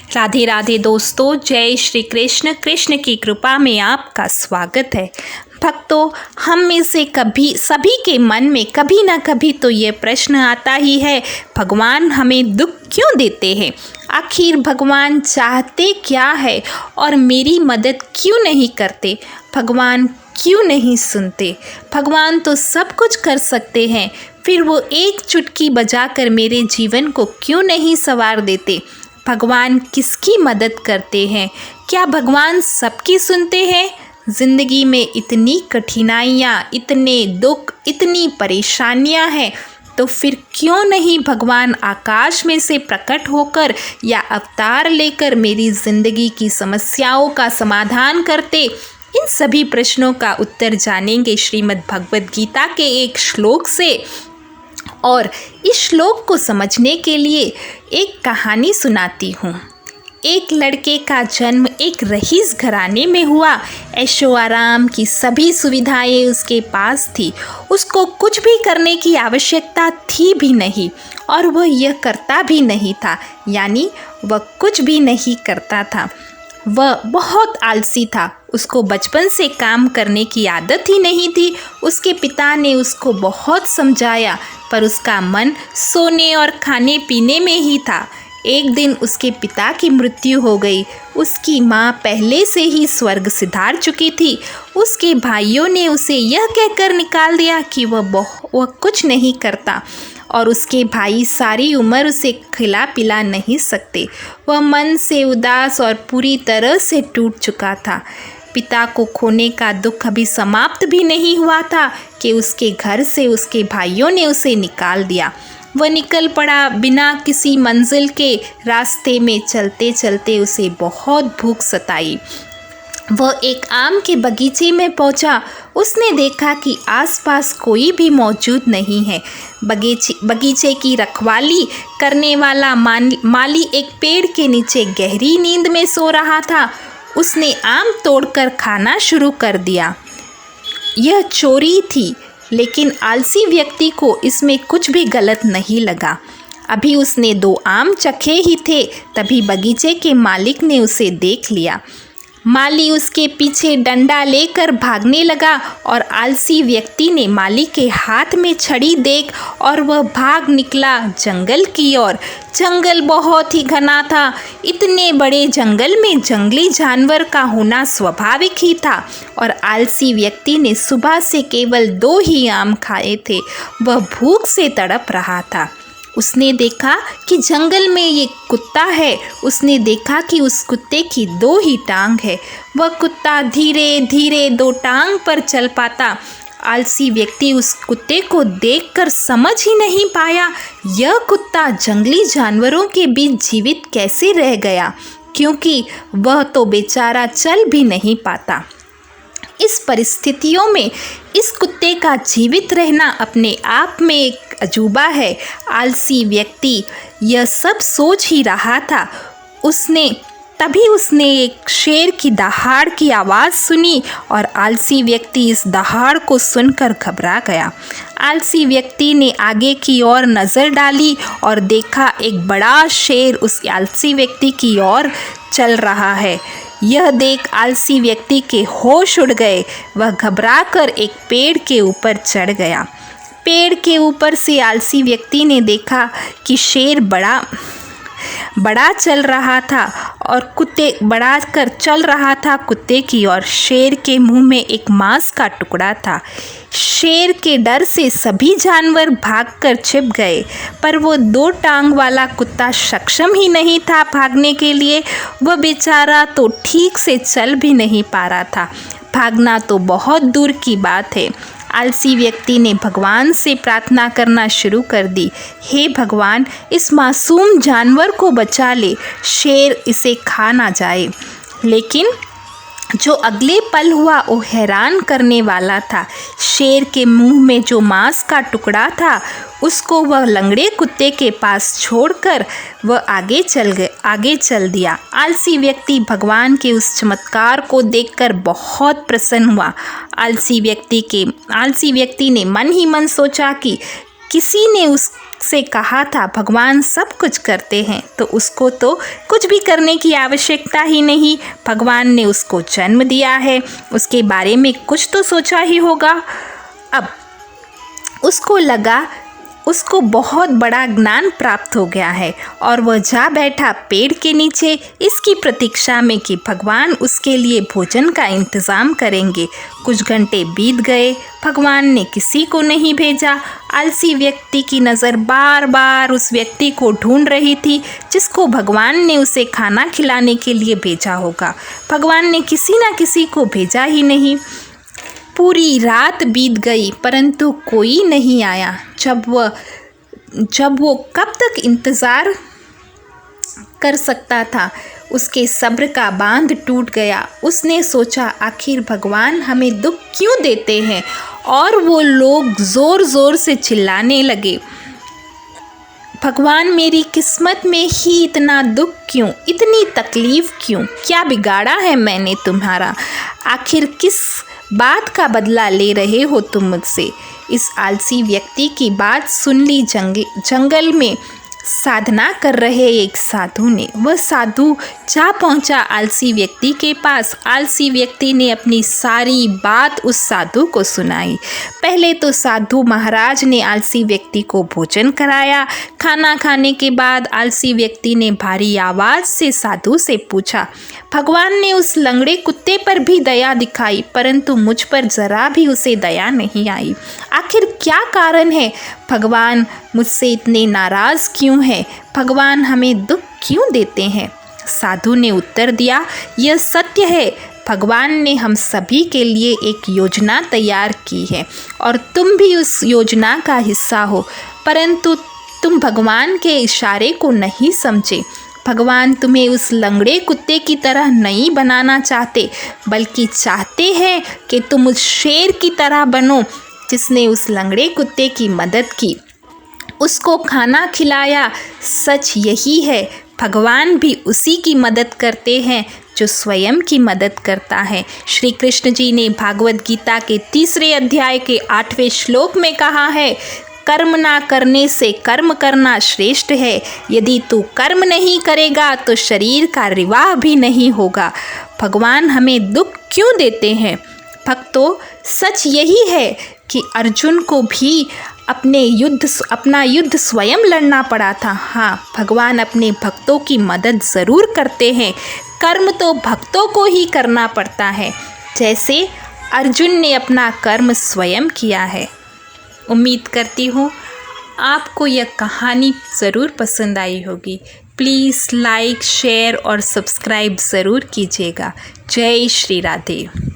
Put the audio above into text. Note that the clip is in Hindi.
राधे राधे दोस्तों, जय श्री कृष्ण। कृष्ण की कृपा में आपका स्वागत है। भक्तों, हम में से सभी के मन में कभी ना कभी तो ये प्रश्न आता ही है, भगवान हमें दुख क्यों देते हैं? आखिर भगवान चाहते क्या है और मेरी मदद क्यों नहीं करते? भगवान क्यों नहीं सुनते? भगवान तो सब कुछ कर सकते हैं, फिर वो एक चुटकी बजाकर मेरे जीवन को क्यों नहीं संवार देते? भगवान किसकी मदद करते हैं? क्या भगवान सबकी सुनते हैं? ज़िंदगी में इतनी कठिनाइयाँ, इतने दुख, इतनी परेशानियाँ हैं, तो फिर क्यों नहीं भगवान आकाश में से प्रकट होकर या अवतार लेकर मेरी ज़िंदगी की समस्याओं का समाधान करते? इन सभी प्रश्नों का उत्तर जानेंगे श्रीमद् भगवद गीता के एक श्लोक से। और इस श्लोक को समझने के लिए एक कहानी सुनाती हूँ। एक लड़के का जन्म एक रईस घराने में हुआ। ऐशो आराम की सभी सुविधाएं उसके पास थी। उसको कुछ भी करने की आवश्यकता थी भी नहीं और वह यह करता भी नहीं था, यानी वह कुछ भी नहीं करता था। वह बहुत आलसी था। उसको बचपन से काम करने की आदत ही नहीं थी। उसके पिता ने उसको बहुत समझाया, पर उसका मन सोने और खाने पीने में ही था। एक दिन उसके पिता की मृत्यु हो गई। उसकी माँ पहले से ही स्वर्ग सिधार चुकी थी। उसके भाइयों ने उसे यह कहकर निकाल दिया कि वह कुछ नहीं करता और उसके भाई सारी उम्र उसे खिला पिला नहीं सकते। वह मन से उदास और पूरी तरह से टूट चुका था। पिता को खोने का दुख अभी समाप्त भी नहीं हुआ था कि उसके घर से उसके भाइयों ने उसे निकाल दिया। वह निकल पड़ा। बिना किसी मंजिल के रास्ते में चलते चलते उसे बहुत भूख सताई। वह एक आम के बगीचे में पहुंचा। उसने देखा कि आसपास कोई भी मौजूद नहीं है। बगीचे की रखवाली करने वाला माली एक पेड़ के नीचे गहरी नींद में सो रहा था। उसने आम तोड़कर खाना शुरू कर दिया। यह चोरी थी, लेकिन आलसी व्यक्ति को इसमें कुछ भी गलत नहीं लगा। अभी उसने 2 आम चखे ही थे, तभी बगीचे के मालिक ने उसे देख लिया। माली उसके पीछे डंडा लेकर भागने लगा और आलसी व्यक्ति ने माली के हाथ में छड़ी देख और वह भाग निकला जंगल की ओर। जंगल बहुत ही घना था। इतने बड़े जंगल में जंगली जानवर का होना स्वाभाविक ही था और आलसी व्यक्ति ने सुबह से केवल 2 ही आम खाए थे। वह भूख से तड़प रहा था। उसने देखा कि जंगल में एक कुत्ता है। उसने देखा कि उस कुत्ते की 2 ही टांग है। वह कुत्ता धीरे धीरे 2 टांग पर चल पाता। आलसी व्यक्ति उस कुत्ते को देखकर समझ ही नहीं पाया, यह कुत्ता जंगली जानवरों के बीच जीवित कैसे रह गया, क्योंकि वह तो बेचारा चल भी नहीं पाता। इस परिस्थितियों में इस कुत्ते का जीवित रहना अपने आप में एक अजूबा है। आलसी व्यक्ति यह सब सोच ही रहा था। तभी उसने एक शेर की दहाड़ की आवाज़ सुनी और आलसी व्यक्ति इस दहाड़ को सुनकर घबरा गया। आलसी व्यक्ति ने आगे की ओर नज़र डाली और देखा एक बड़ा शेर उस आलसी व्यक्ति की ओर चल रहा है। यह देख आलसी व्यक्ति के होश उड़ गए। वह घबराकर एक पेड़ के ऊपर चढ़ गया। पेड़ के ऊपर से आलसी व्यक्ति ने देखा कि शेर बड़ा चल रहा था और कुत्ते की ओर। शेर के मुंह में एक मांस का टुकड़ा था। शेर के डर से सभी जानवर भागकर छिप गए, पर वो 2 टांग वाला कुत्ता सक्षम ही नहीं था भागने के लिए। वह बेचारा तो ठीक से चल भी नहीं पा रहा था। भागना तो बहुत दूर की बात है। आलसी व्यक्ति ने भगवान से प्रार्थना करना शुरू कर दी, हे भगवान, इस मासूम जानवर को बचा ले, शेर इसे खा ना जाए। लेकिन जो अगले पल हुआ वो हैरान करने वाला था। शेर के मुंह में जो मांस का टुकड़ा था उसको वह लंगड़े कुत्ते के पास छोड़कर वह आगे चल दिया। आलसी व्यक्ति भगवान के उस चमत्कार को देखकर बहुत प्रसन्न हुआ। आलसी व्यक्ति ने मन ही मन सोचा कि किसी ने से कहा था भगवान सब कुछ करते हैं, तो उसको तो कुछ भी करने की आवश्यकता ही नहीं। भगवान ने उसको जन्म दिया है, उसके बारे में कुछ तो सोचा ही होगा। अब उसको लगा उसको बहुत बड़ा ज्ञान प्राप्त हो गया है और वह जा बैठा पेड़ के नीचे इसकी प्रतीक्षा में कि भगवान उसके लिए भोजन का इंतज़ाम करेंगे। कुछ घंटे बीत गए, भगवान ने किसी को नहीं भेजा। आलसी व्यक्ति की नज़र बार बार उस व्यक्ति को ढूंढ रही थी जिसको भगवान ने उसे खाना खिलाने के लिए भेजा होगा। भगवान ने किसी न किसी को भेजा ही नहीं। पूरी रात बीत गई परंतु कोई नहीं आया। जब वो कब तक इंतज़ार कर सकता था, उसके सब्र का बांध टूट गया। उसने सोचा आखिर भगवान हमें दुख क्यों देते हैं, और वो लोग ज़ोर ज़ोर से चिल्लाने लगे, भगवान मेरी किस्मत में ही इतना दुख क्यों, इतनी तकलीफ़ क्यों, क्या बिगाड़ा है मैंने तुम्हारा, आखिर किस बात का बदला ले रहे हो तुम मुझसे। इस आलसी व्यक्ति की बात सुन ली जंगल में साधना कर रहे एक साधु ने। वह साधु जा पहुंचा आलसी व्यक्ति के पास। आलसी व्यक्ति ने अपनी सारी बात उस साधु को सुनाई। पहले तो साधु महाराज ने आलसी व्यक्ति को भोजन कराया। खाना खाने के बाद आलसी व्यक्ति ने भारी आवाज़ से साधु से पूछा, भगवान ने उस लंगड़े कुत्ते पर भी दया दिखाई परंतु मुझ पर ज़रा भी उसे दया नहीं आई। आखिर क्या कारण है, भगवान मुझसे इतने नाराज़ क्यों हैं, भगवान हमें दुख क्यों देते हैं। साधु ने उत्तर दिया, यह सत्य है, भगवान ने हम सभी के लिए एक योजना तैयार की है और तुम भी उस योजना का हिस्सा हो, परंतु तुम भगवान के इशारे को नहीं समझे। भगवान तुम्हें उस लंगड़े कुत्ते की तरह नहीं बनाना चाहते, बल्कि चाहते हैं कि तुम उस शेर की तरह बनो जिसने उस लंगड़े कुत्ते की मदद की, उसको खाना खिलाया। सच यही है, भगवान भी उसी की मदद करते हैं जो स्वयं की मदद करता है। श्री कृष्ण जी ने भागवत गीता के 3 अध्याय के 8वें श्लोक में कहा है, कर्म ना करने से कर्म करना श्रेष्ठ है। यदि तू कर्म नहीं करेगा तो शरीर का निर्वाह भी नहीं होगा। भगवान हमें दुख क्यों देते हैं? भक्तों, सच यही है कि अर्जुन को भी अपना युद्ध स्वयं लड़ना पड़ा था। हाँ, भगवान अपने भक्तों की मदद ज़रूर करते हैं। कर्म तो भक्तों को ही करना पड़ता है, जैसे अर्जुन ने अपना कर्म स्वयं किया है। उम्मीद करती हूँ आपको यह कहानी ज़रूर पसंद आई होगी। प्लीज़ लाइक, शेयर और सब्सक्राइब ज़रूर कीजिएगा। जय श्री राधे।